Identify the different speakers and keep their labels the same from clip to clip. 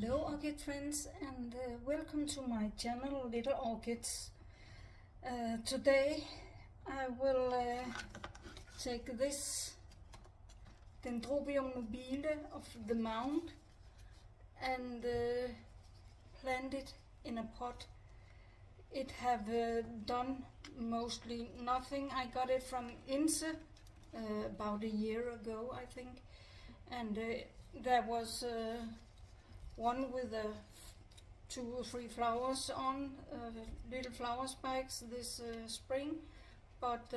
Speaker 1: Hello orchid friends, and welcome to my channel Little Orchids. Today I will take this Dendrobium nobile of the mound and plant it in a pot. It have done mostly nothing. I got it from Ynse about a year ago, I think, and there was one with 2 or 3 flowers on, little flower spikes this spring, but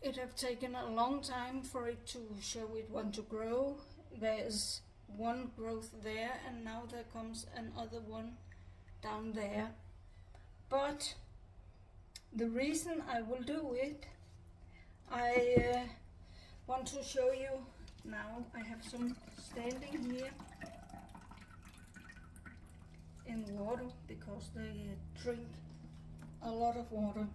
Speaker 1: it have taken a long time for it to show it want to grow. There is one growth there, and now there comes another one down there. But the reason I will do it, I want to show you now. I have some standing here in water because they drink a lot of water.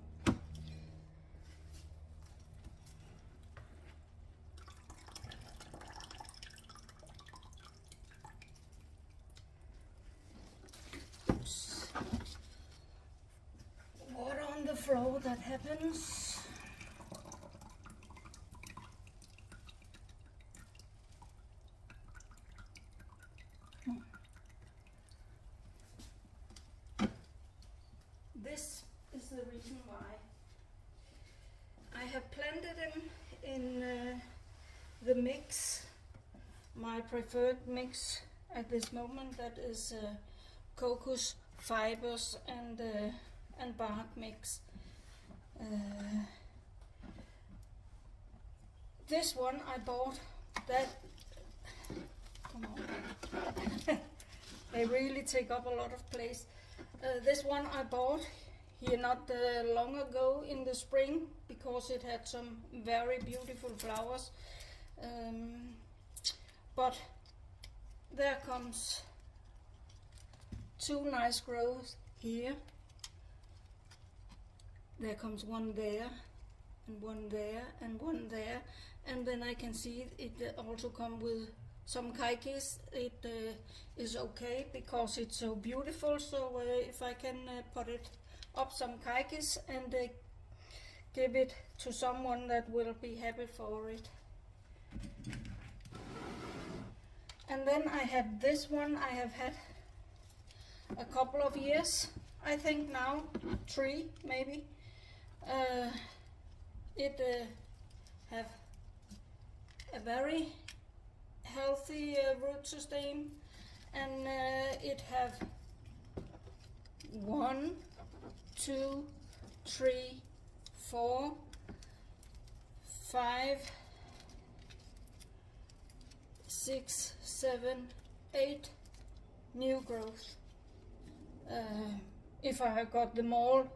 Speaker 1: Oops. Water on the floor, that happens. This is the reason why I have planted them in the mix, my preferred mix at this moment, that is cocos fibers and bark mix. This one I bought, that, come on, they really take up a lot of place. This one I bought here not long ago in the spring because it had some very beautiful flowers, but there comes 2 nice growths here. There comes one there and one there and one there, and then I can see it also come with some kaikis. It is okay because it's so beautiful, so if I can put it up some kaikis and give it to someone that will be happy for it. And then I have this one I have had a couple of years, I think now 3 maybe. It have a very healthy root system, and it have 1, 2, 3, 4, 5, 6, 7, 8 new growth. If I have got them all,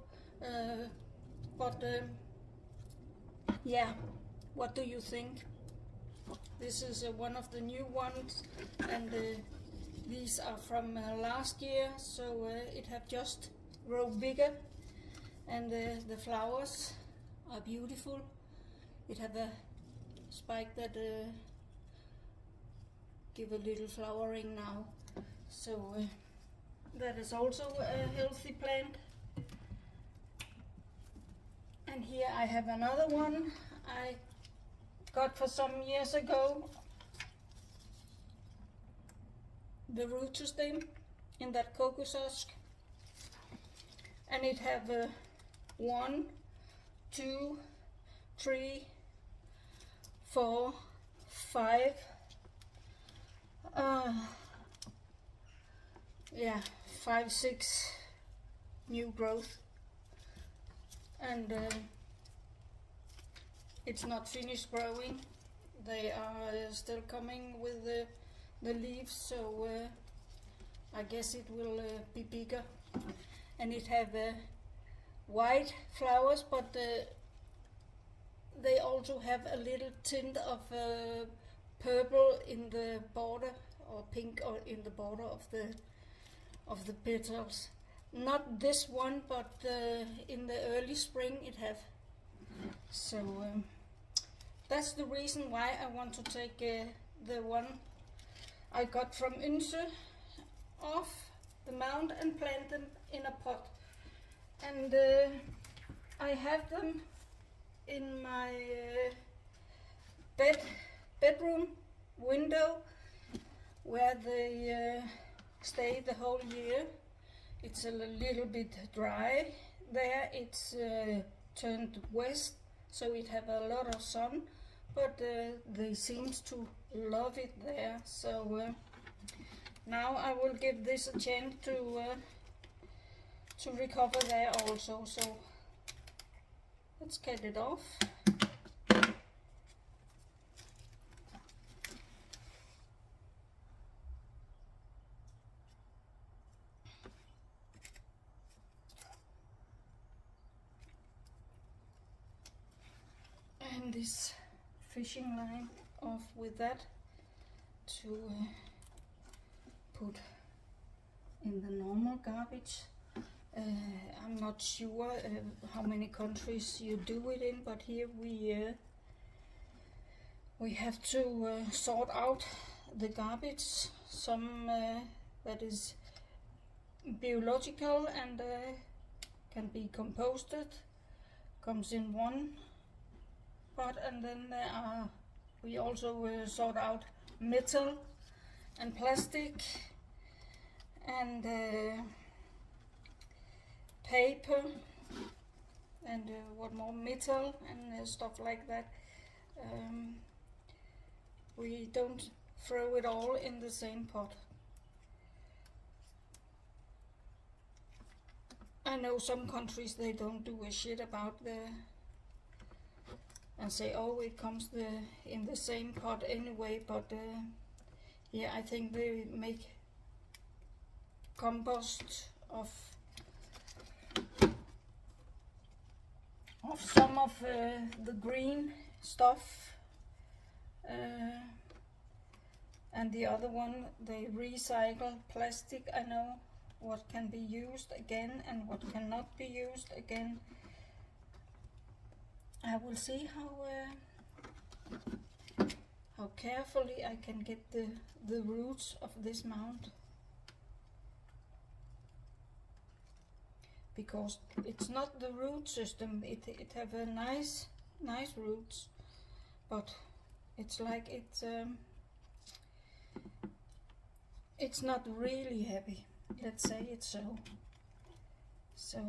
Speaker 1: but yeah, what do you think? This is one of the new ones, and these are from last year, so it have just grown bigger, and the flowers are beautiful. It have a spike that give a little flowering now, so that is also a healthy plant. And here I have another one I got for some years ago. The root system in that cocos husk, and it have 1, 2, 3, 4, 5, yeah, 5, 6 new growth, and it's not finished growing. They are still coming with the leaves, so I guess it will be bigger. And it have white flowers, but they also have a little tint of purple in the border, or pink or in the border of the petals. Not this one, but in the early spring it have. So that's the reason why I want to take the one I got from Ynse off the mound and plant them in a pot. And I have them in my bedroom window where they stay the whole year. It's a little bit dry there. It's turned west, so it have a lot of sun, but they seems to love it there. So now I will give this a chance to recover there also. So let's get it off. And this fishing line off with that to put in the normal garbage. I'm not sure how many countries you do it in, but here we have to sort out the garbage. Some that is biological and can be composted, comes in one pot, and then we also sort out metal and plastic and paper and what more, metal and stuff like that. We don't throw it all in the same pot. I know some countries they don't do a shit about and say, oh, it comes in the same pot anyway, but yeah, I think they make compost of some of the green stuff, and the other one they recycle plastic. I know what can be used again and what cannot be used again. I will see how carefully I can get the roots of this mount, because it's not the root system. It have a nice roots, but it's like it's not really heavy. Let's say it's so. So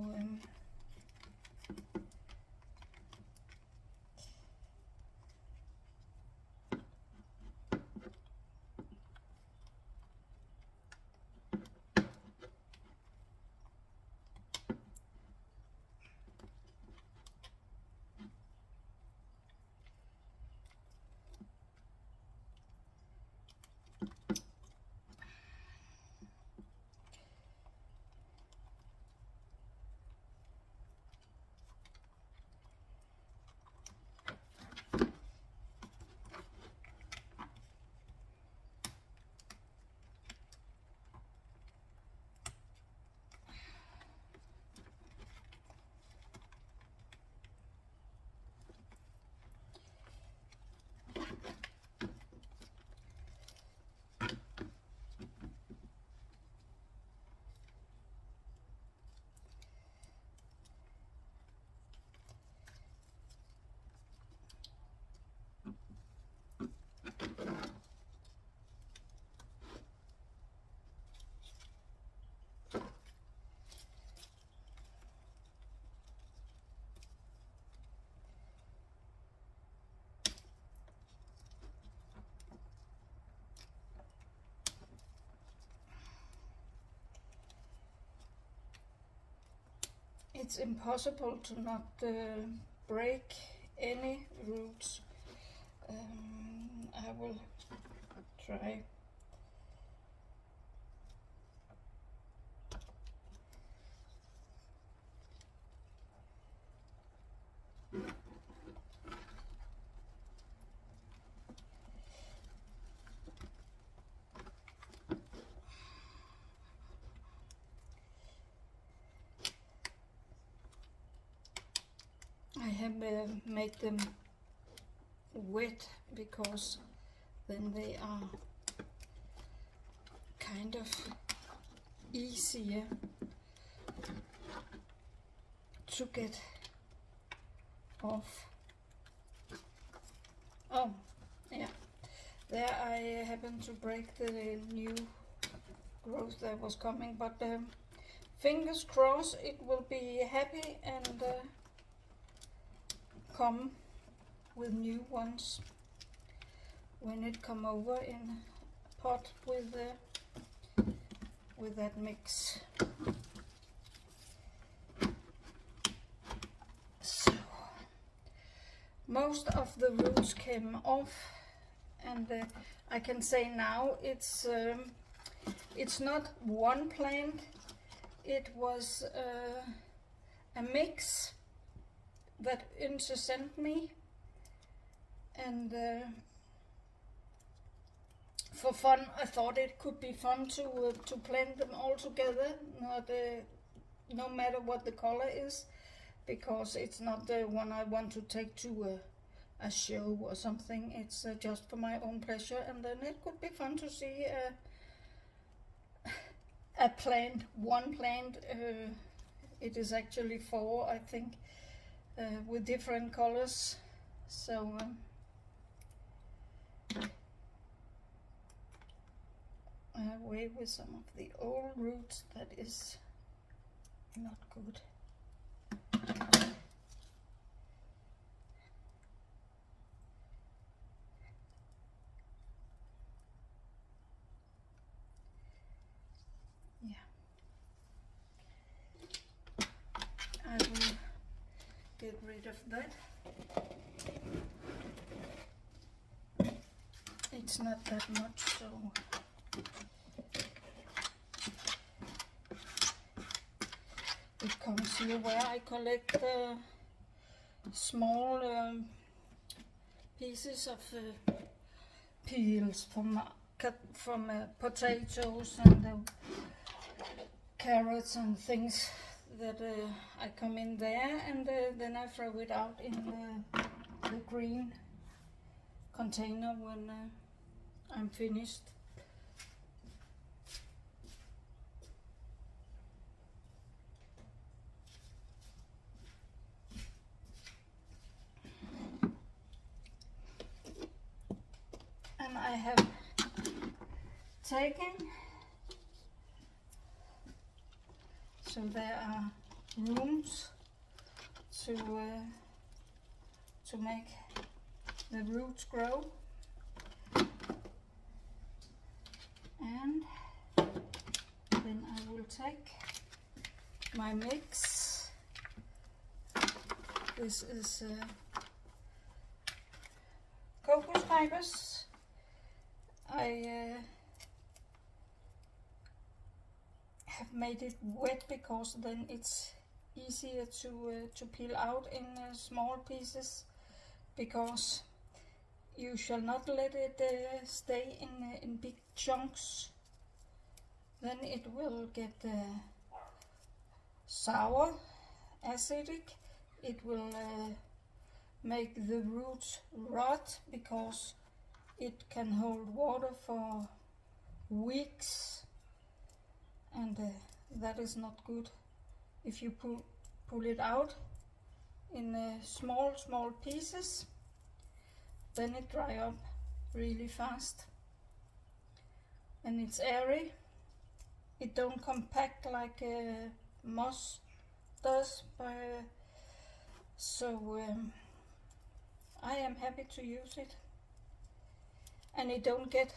Speaker 1: it's impossible to not break any roots. I will try. I have made them wet because then they are kind of easier to get off. Oh, yeah. There I happened to break the new growth that was coming, but fingers crossed it will be happy and come with new ones when it come over in a pot with that mix. So most of the roots came off, and I can say now it's not one plant. It was a mix that Ynse sent me, and for fun I thought it could be fun to plant them all together, no matter what the color is, because it's not the one I want to take to a show or something. It's just for my own pleasure, and then it could be fun to see a plant, one plant. It is actually 4, I think, with different colors. So away with some of the old roots that is not good. Yeah, I will get rid of that. It's not that much, so it comes here where I collect small pieces of peels from potatoes and carrots and things that I come in there, and then I throw it out in the green container when I'm finished. And I have taken, so there are rooms to make the roots grow, and then I will take my mix. This is cocos fibers. I have made it wet because then it's easier to peel out in small pieces, because you shall not let it stay in big chunks. Then it will get sour, acidic. It will make the roots rot, because it can hold water for weeks, and that is not good. If you pull it out in small pieces, then it dry up really fast, and it's airy. It don't compact like moss does, so I am happy to use it, and it don't get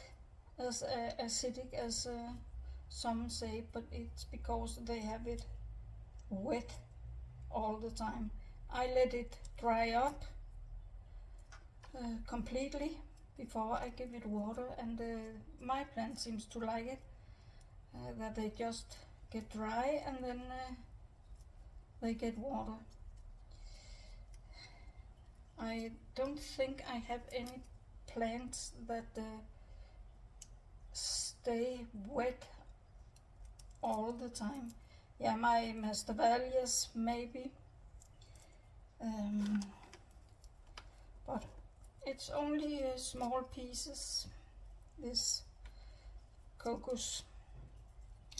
Speaker 1: as acidic as some say, but it's because they have it wet all the time. I let it dry up completely before I give it water, and my plant seems to like it, that they just get dry and then they get water. I don't think I have any plants that stay wet all the time. Yeah, my masdevallias maybe, but it's only small pieces, this cocos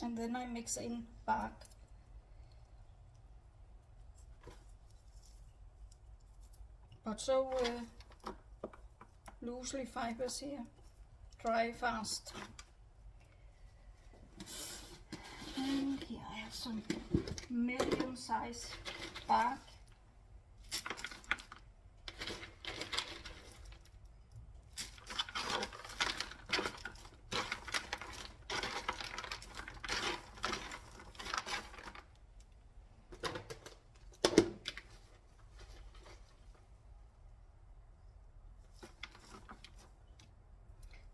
Speaker 1: and then I mix in bark. But so loosely fibers here, dry fast. And here I have some medium size bark.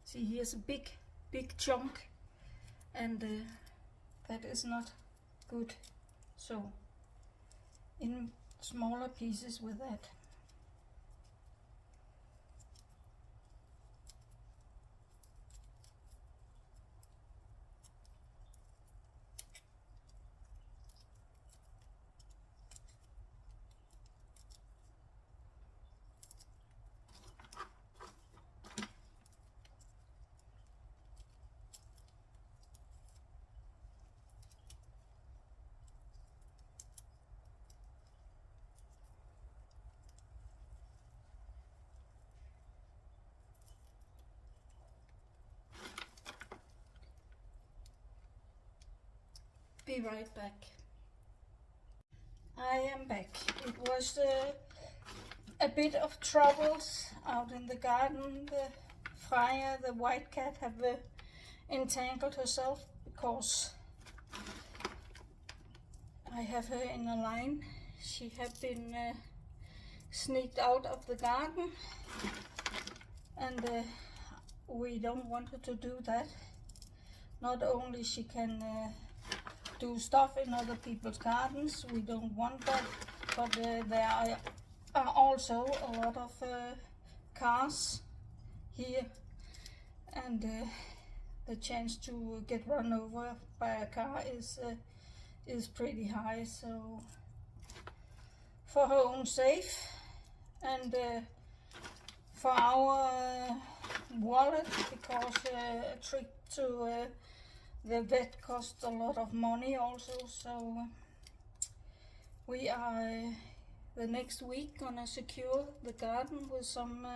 Speaker 1: See, here's a big chunk, and that is not good. So in smaller pieces with that. Be right back. I am back. It was a bit of troubles out in the garden. The Freya, the white cat, have entangled herself because I have her in a line. She had been sneaked out of the garden, and we don't want her to do that. Not only she can do stuff in other people's gardens, we don't want that, but there are also a lot of cars here, and the chance to get run over by a car is pretty high. So for her own safe and for our wallet, because a trip to the vet costs a lot of money also. So we are the next week gonna secure the garden with some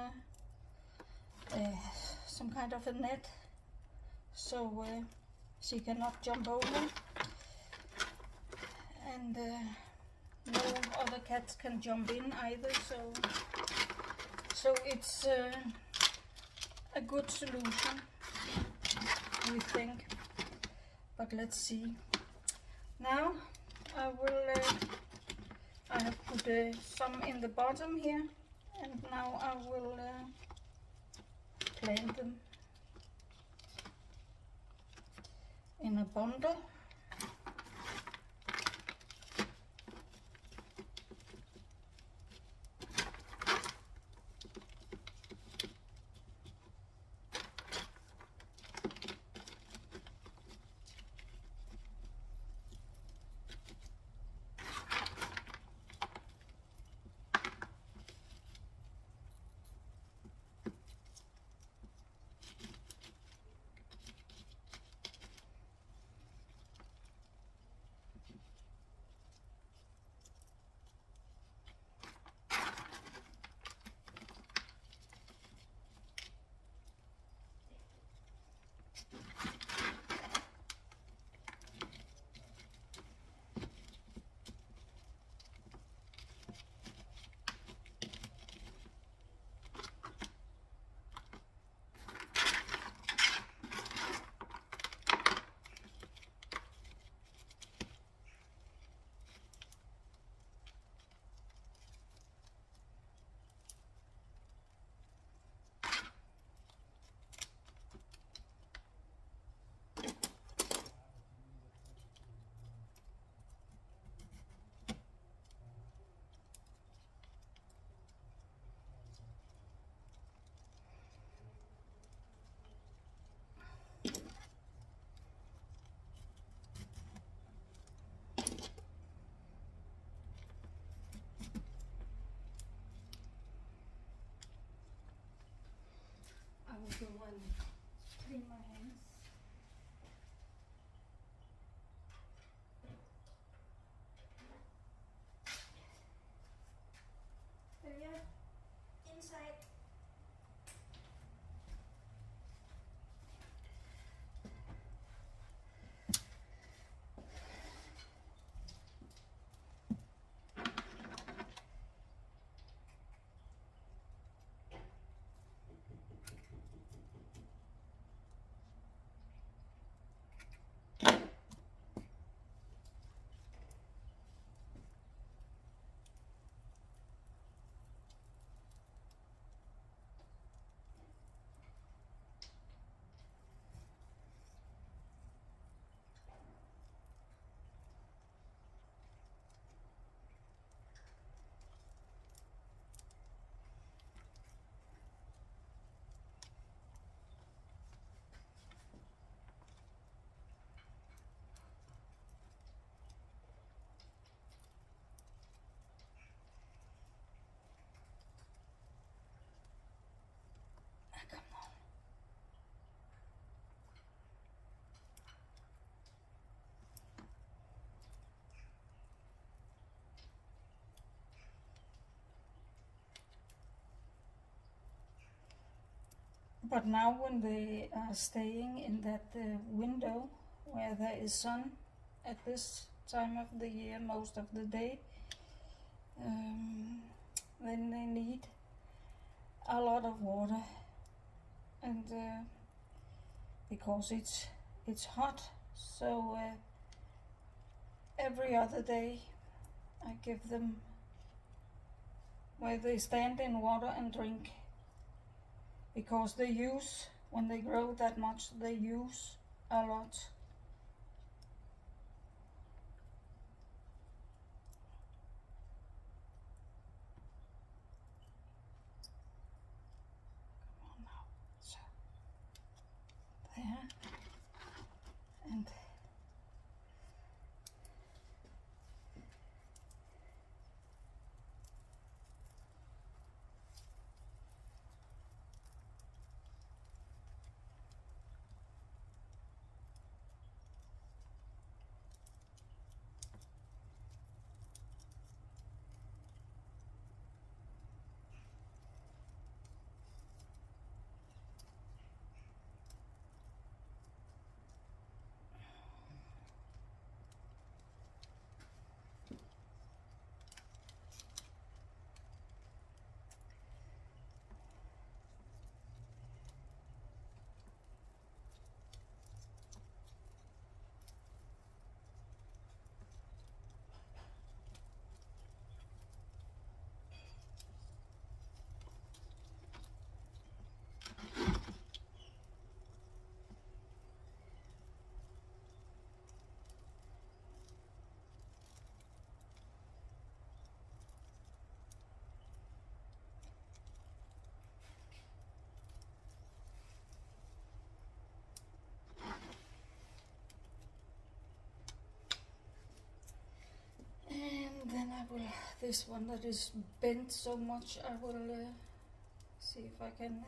Speaker 1: kind of a net, so she cannot jump over, and no other cats can jump in either. So it's a good solution, we think. But let's see. Now I have put some in the bottom here, and now I will plant them in a bundle. I will go and clean my hands. But now when they are staying in that window where there is sun at this time of the year most of the day, then they need a lot of water, and because it's hot, so every other day I give them where they stand in water and drink, because they use, when they grow that much, they use a lot. Come on now. So, there. And then I will, this one that is bent so much, I will see if I can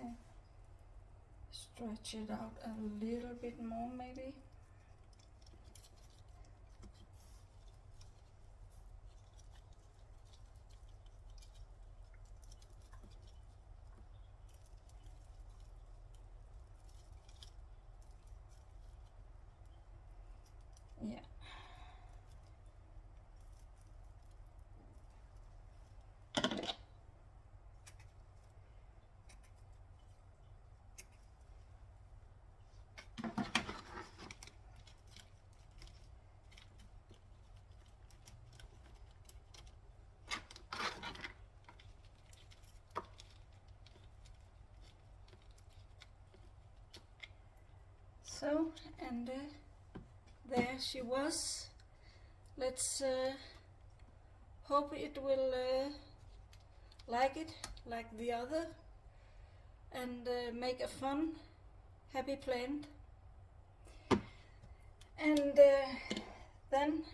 Speaker 1: stretch it out a little bit more maybe. Yeah. So, and there she was. Let's hope it will like it, like the other, and make a fun, happy plant. And then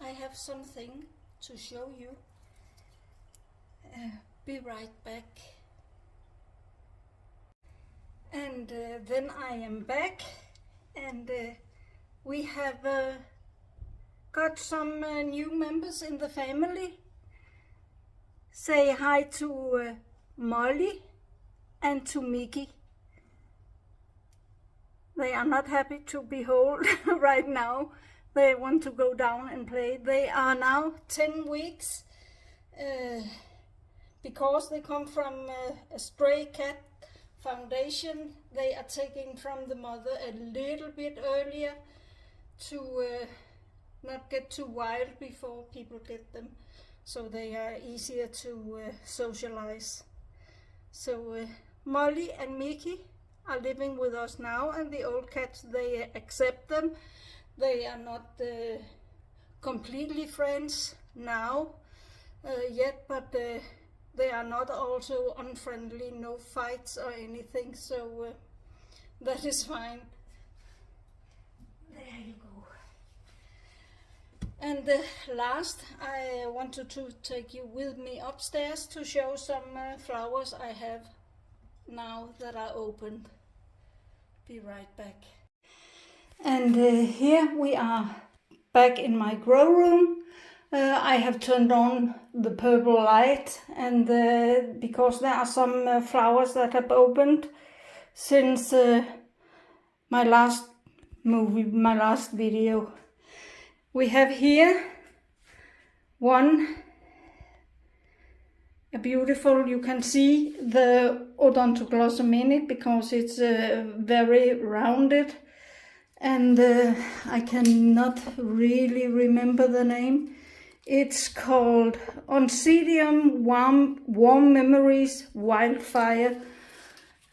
Speaker 1: I have something to show you. Be right back. And then I am back, and we have got some new members in the family. Say hi to Molly and to Mickey. They are not happy to behold right now. They want to go down and play. They are now 10 weeks because they come from a stray cat foundation. They are taken from the mother a little bit earlier to not get too wild before people get them, so they are easier to socialize. So Molly and Mickey are living with us now, and the old cats, they accept them. They are not completely friends now yet, but they are not also unfriendly, no fights or anything, so that is fine. There you go. And last, I wanted to take you with me upstairs to show some flowers I have now that are opened. Be right back. And here we are back in my grow room. I have turned on the purple light, and because there are some flowers that have opened, since my last video. We have here a beautiful, you can see the odontoglossum in it because it's very rounded, and I cannot really remember the name. It's called Oncidium Warm Memories Wildfire,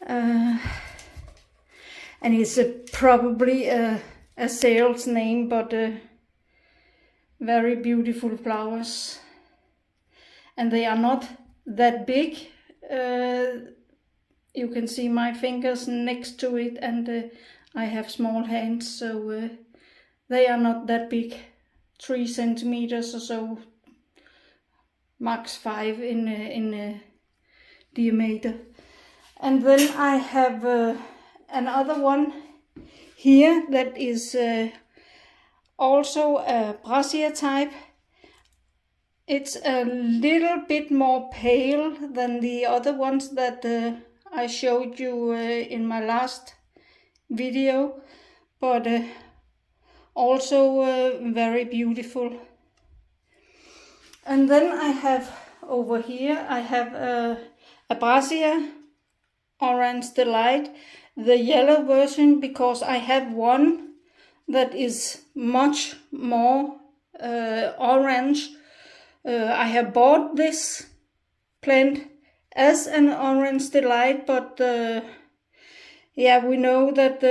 Speaker 1: and it's probably a sales name, but very beautiful flowers, and they are not that big. You can see my fingers next to it, and I have small hands, so they are not that big, 3 centimeters or so, max 5 in diameter. And then I have another one here that is also a brassica type. It's a little bit more pale than the other ones that I showed you in my last video, but also very beautiful. And then I have over here, I have a brassica Orange Delight, the yellow version, because I have one that is much more orange. I have bought this plant as an Orange Delight, but yeah, we know that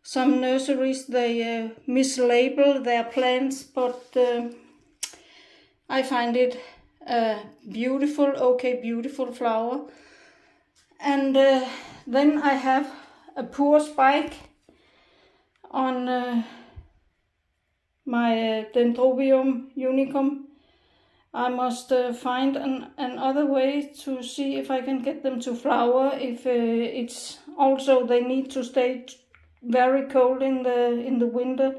Speaker 1: some nurseries, they mislabel their plants, but I find it a beautiful flower. And then I have a poor spike on my Dendrobium unicum. I must find another way to see if I can get them to flower. If it's also, they need to stay very cold in the winter.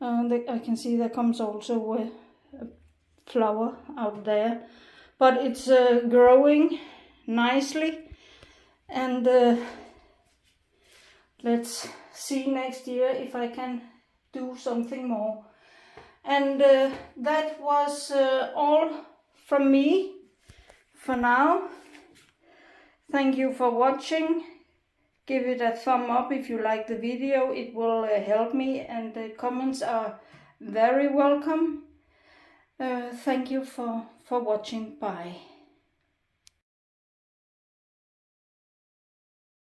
Speaker 1: I can see there comes also a flower out there, but it's growing nicely, and let's see next year if I can do something more. And that was all from me for now. Thank you for watching. Give it a thumb up if you like the video, it will help me, and the comments are very welcome. Thank you for watching. Bye.